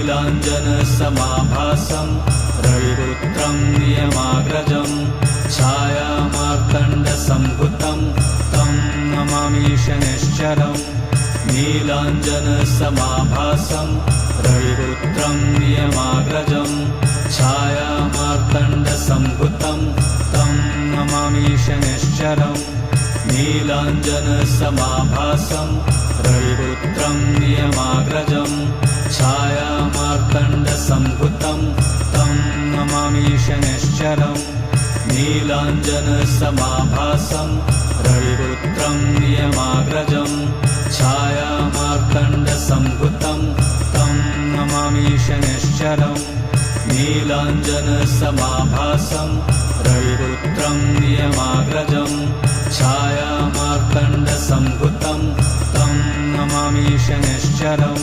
नीलाञ्जनसमाभासं रविपुत्रं नियमाग्रजं छायामार्तण्डसम्भुतं तं नमामि शनैश्चरम् नीलाञ्जनसमाभासं रविपुत्रं नियमाग्रजं छायामार्तण्डसम्भुतं तं नमामि शनैश्चरम् नीलाञ्जनसमाभासं रविपुत्रं नियमाग्रजं छायामार्तण्डसम्भुतं तं नमामि शनैश्चरम् नीलाञ्जनसमाभासं रविपुत्रं नियमाग्रजं छायामार्तण्डसम्भुतं तं नमामि शनैश्चरम् नीलाञ्जनसमाभासं रविपुत्रं नियमाग्रजं छायामार्तण्डसम्भुतं तं नमामि शनैश्चरम्